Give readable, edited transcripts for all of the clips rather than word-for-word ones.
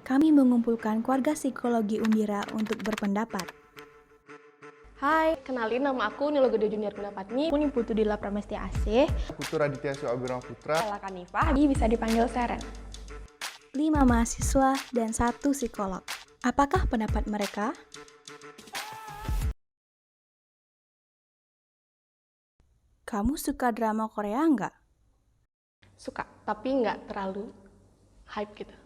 kami mengumpulkan keluarga psikologi Undira untuk berpendapat. Hai, kenalin nama aku Nilo Gede Junior Gunapatni. Aku Putu Dila Pramestia AC. Putu Raditya Suabirama Putra. Ella Kanifah, bisa dipanggil Seren. 5 mahasiswa dan 1 psikolog. Apakah pendapat mereka? Kamu suka drama Korea nggak? Suka, tapi nggak terlalu hype gitu.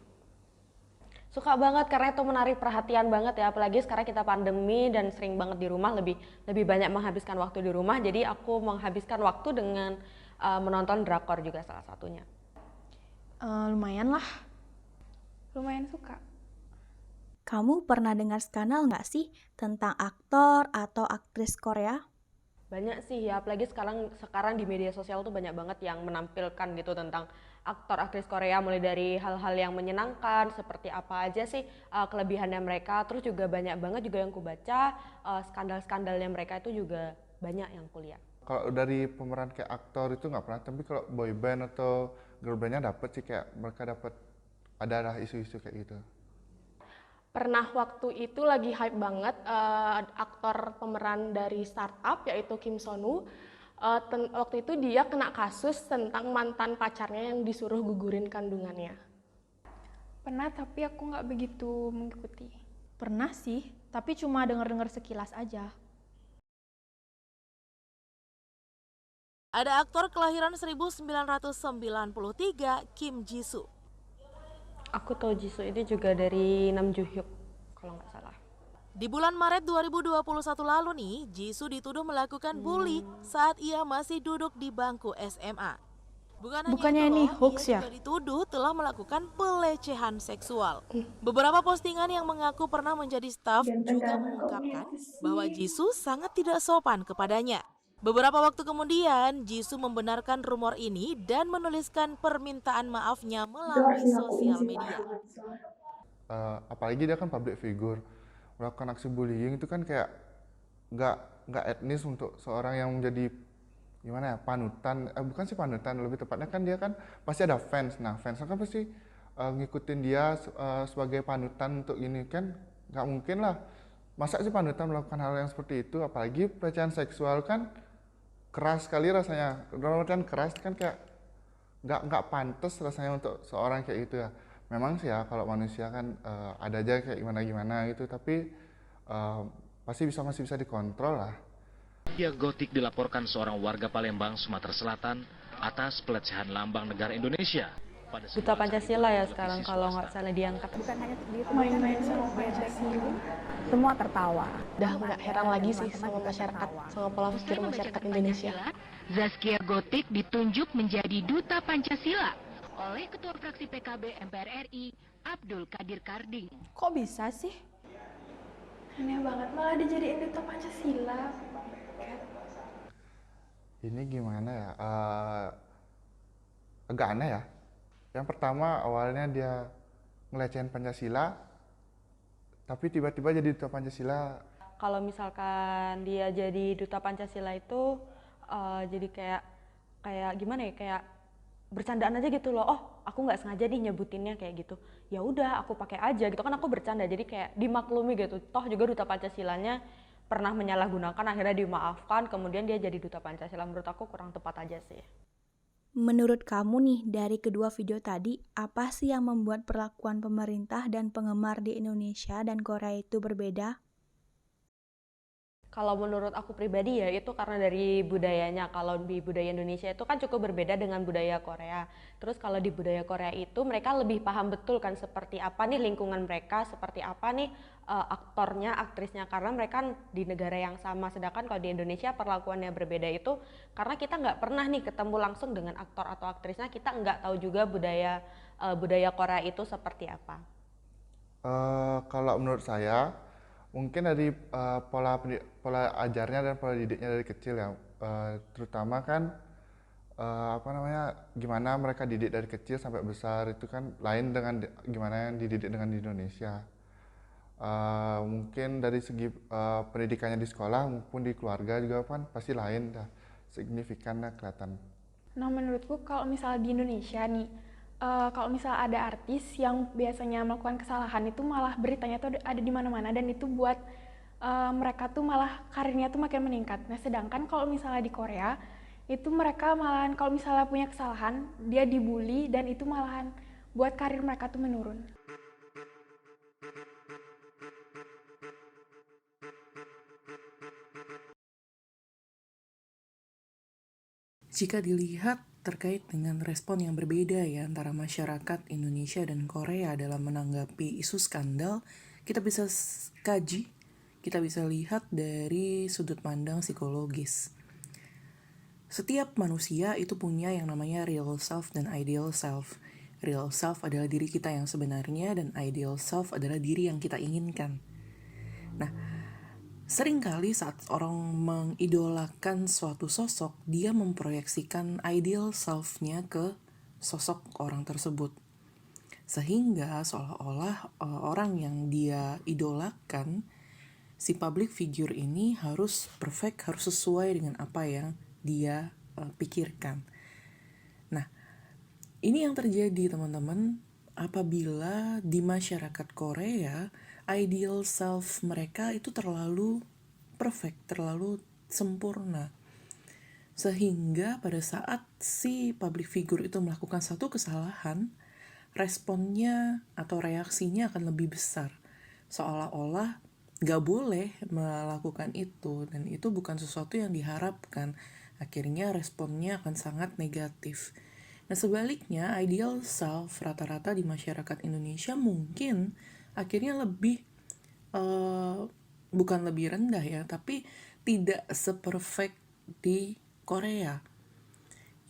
Suka banget karena itu menarik perhatian banget ya, apalagi sekarang kita pandemi dan sering banget di rumah, lebih banyak menghabiskan waktu di rumah. Jadi aku menghabiskan waktu dengan menonton drakor juga salah satunya. Lumayan lah. Lumayan suka. Kamu pernah dengar skandal nggak sih tentang aktor atau aktris Korea? Banyak sih ya, apalagi sekarang di media sosial tuh banyak banget yang menampilkan gitu tentang aktor aktris Korea, mulai dari hal-hal yang menyenangkan seperti apa aja sih kelebihannya mereka, terus juga banyak banget juga yang kubaca skandal-skandalnya mereka itu juga banyak yang kulihat. Kalau dari pemeran kayak aktor itu nggak pernah, tapi kalau boy band atau girl bandnya dapet sih, kayak mereka dapet ada isu-isu kayak gitu. Pernah waktu itu lagi hype banget aktor pemeran dari startup yaitu Kim Sonu. Waktu itu dia kena kasus tentang mantan pacarnya yang disuruh gugurin kandungannya. Pernah, tapi aku nggak begitu mengikuti. Pernah sih, tapi cuma dengar-dengar sekilas aja. Ada aktor kelahiran 1993, Kim Jisoo. Aku tahu Jisoo ini juga dari Nam Joo Hyuk kalau nggak salah. Di bulan Maret 2021 lalu nih, Jisoo dituduh melakukan bully saat ia masih duduk di bangku SMA. Bukannya ini hoax ya? Ia juga dituduh telah melakukan pelecehan seksual. Beberapa postingan yang mengaku pernah menjadi staf juga mengungkapkan bahwa Jisoo sangat tidak sopan kepadanya. Beberapa waktu kemudian, Jisoo membenarkan rumor ini dan menuliskan permintaan maafnya melalui sosial media. Apalagi dia kan public figure, melakukan aksi bullying itu kan kayak nggak etnis untuk seorang yang menjadi gimana ya, panutan, bukan sih panutan, lebih tepatnya kan dia kan pasti ada fans. Nah fans kan pasti ngikutin dia sebagai panutan untuk ini, kan nggak mungkin lah, masa sih panutan melakukan hal yang seperti itu, apalagi pelecehan seksual kan keras sekali rasanya. Dalam artian keras kan kayak nggak pantas rasanya untuk seorang kayak gitu ya. Memang sih ya, kalau manusia kan ada aja kayak gimana gitu, tapi masih bisa dikontrol lah. Gotik dilaporkan seorang warga Palembang, Sumatera Selatan atas pelecehan lambang negara Indonesia. Duta Pancasila ya sekarang kalau nggak salah diangkat. Bukan hanya di main-main sama Pancasila, semua tertawa. Udah nggak heran lagi sih sama masyarakat, sama pola pikir masyarakat Indonesia. Zaskia Gotik ditunjuk menjadi Duta Pancasila oleh Ketua Fraksi PKB MPR RI, Abdul Qadir Karding. Kok bisa sih? Aneh banget, malah dijadiin Duta Pancasila. Ini gimana ya, agak aneh ya. Yang pertama, awalnya dia ngelecehin Pancasila, tapi tiba-tiba jadi Duta Pancasila. Kalau misalkan dia jadi Duta Pancasila itu jadi kayak gimana ya, kayak bercandaan aja gitu loh. Oh, aku nggak sengaja nih nyebutinnya kayak gitu. Ya udah, aku pakai aja gitu kan, aku bercanda. Jadi kayak dimaklumi gitu. Toh juga Duta Pancasilanya pernah menyalahgunakan, akhirnya dimaafkan, kemudian dia jadi Duta Pancasila. Menurut aku kurang tepat aja sih. Menurut kamu nih, dari kedua video tadi, apa sih yang membuat perlakuan pemerintah dan penggemar di Indonesia dan Korea itu berbeda? Kalau menurut aku pribadi ya itu karena dari budayanya. Kalau di budaya Indonesia itu kan cukup berbeda dengan budaya Korea. Terus kalau di budaya Korea itu mereka lebih paham betul kan seperti apa nih lingkungan mereka, seperti apa nih aktornya, aktrisnya, karena mereka di negara yang sama. Sedangkan kalau di Indonesia perlakuannya berbeda itu karena kita nggak pernah nih ketemu langsung dengan aktor atau aktrisnya, kita nggak tahu juga budaya Korea itu seperti apa. Kalau menurut saya, mungkin dari pola ajarnya dan pola didiknya dari kecil ya, terutama kan gimana mereka didik dari kecil sampai besar itu kan lain dengan gimana yang dididik dengan di Indonesia. Mungkin dari segi pendidikannya di sekolah maupun di keluarga juga kan pasti lain, signifikan lah kelihatan. Nah, menurutku kalau misalnya di Indonesia nih, Kalau misal ada artis yang biasanya melakukan kesalahan itu malah beritanya tuh ada di mana-mana dan itu buat mereka tuh malah karirnya tuh makin meningkat. Nah, sedangkan kalau misalnya di Korea itu mereka malahan kalau misalnya punya kesalahan dia dibully dan itu malahan buat karir mereka tuh menurun. Jika dilihat terkait dengan respon yang berbeda ya antara masyarakat Indonesia dan Korea dalam menanggapi isu skandal, kita bisa kaji, kita bisa lihat dari sudut pandang psikologis. Setiap manusia itu punya yang namanya real self dan ideal self. Real self adalah diri kita yang sebenarnya dan ideal self adalah diri yang kita inginkan. Nah, seringkali saat orang mengidolakan suatu sosok, dia memproyeksikan ideal self-nya ke sosok orang tersebut. Sehingga seolah-olah orang yang dia idolakan, si public figure ini harus perfect, harus sesuai dengan apa yang dia pikirkan. Nah, ini yang terjadi teman-teman apabila di masyarakat Korea ideal self mereka itu terlalu perfect, terlalu sempurna. Sehingga pada saat si public figure itu melakukan satu kesalahan, responnya atau reaksinya akan lebih besar. Seolah-olah gak boleh melakukan itu dan itu bukan sesuatu yang diharapkan. Akhirnya responnya akan sangat negatif. Nah sebaliknya ideal self rata-rata di masyarakat Indonesia mungkin akhirnya lebih bukan lebih rendah ya, tapi tidak seperfect di Korea.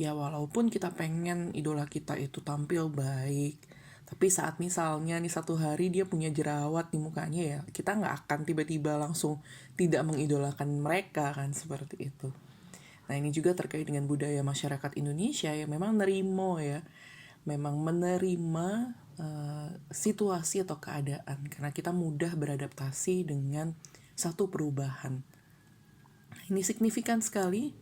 Ya walaupun kita pengen idola kita itu tampil baik, tapi saat misalnya nih satu hari dia punya jerawat di mukanya ya, kita nggak akan tiba-tiba langsung tidak mengidolakan mereka kan, seperti itu. Nah ini juga terkait dengan budaya masyarakat Indonesia yang memang memang menerima situasi atau keadaan karena kita mudah beradaptasi dengan satu perubahan. Ini signifikan sekali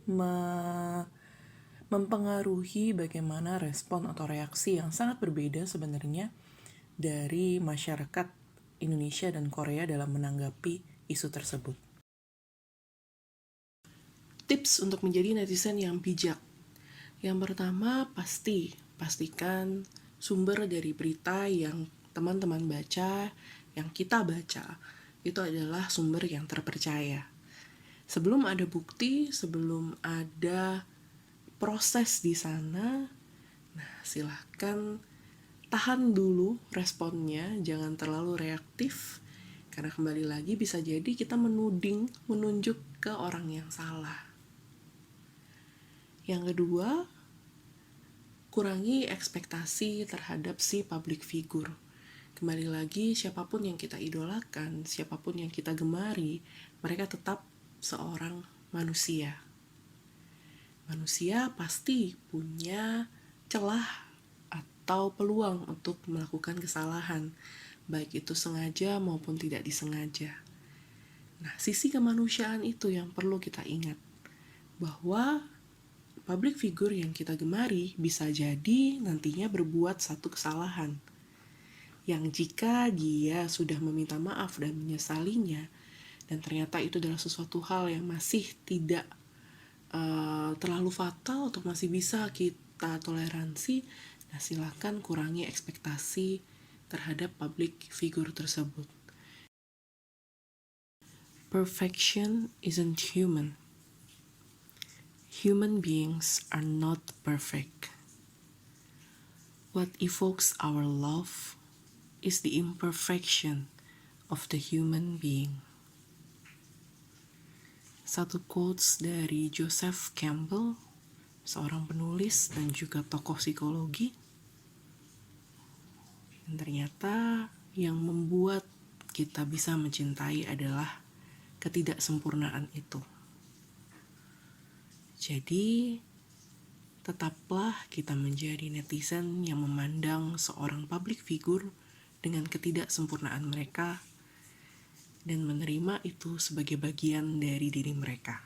mempengaruhi bagaimana respon atau reaksi yang sangat berbeda sebenarnya dari masyarakat Indonesia dan Korea dalam menanggapi isu tersebut. Tips untuk menjadi netizen yang bijak. Yang pertama, pastikan sumber dari berita yang teman-teman baca, yang kita baca, itu adalah sumber yang terpercaya. Sebelum ada bukti, sebelum ada proses di sana, nah silahkan tahan dulu responnya, jangan terlalu reaktif, karena kembali lagi bisa jadi kita menunjuk ke orang yang salah. Yang kedua, kurangi ekspektasi terhadap si public figure. Kembali lagi, siapapun yang kita idolakan, siapapun yang kita gemari, mereka tetap seorang manusia. Manusia pasti punya celah atau peluang untuk melakukan kesalahan, baik itu sengaja maupun tidak disengaja. Nah, sisi kemanusiaan itu yang perlu kita ingat, bahwa public figure yang kita gemari bisa jadi nantinya berbuat satu kesalahan yang jika dia sudah meminta maaf dan menyesalinya dan ternyata itu adalah sesuatu hal yang masih tidak terlalu fatal atau masih bisa kita toleransi, nah silakan kurangi ekspektasi terhadap public figure tersebut. Perfection isn't human. Human beings are not perfect. What evokes our love is the imperfection of the human being. Satu quotes dari Joseph Campbell, seorang penulis dan juga tokoh psikologi. Dan ternyata yang membuat kita bisa mencintai adalah ketidaksempurnaan itu. Jadi, tetaplah kita menjadi netizen yang memandang seorang public figure dengan ketidaksempurnaan mereka dan menerima itu sebagai bagian dari diri mereka.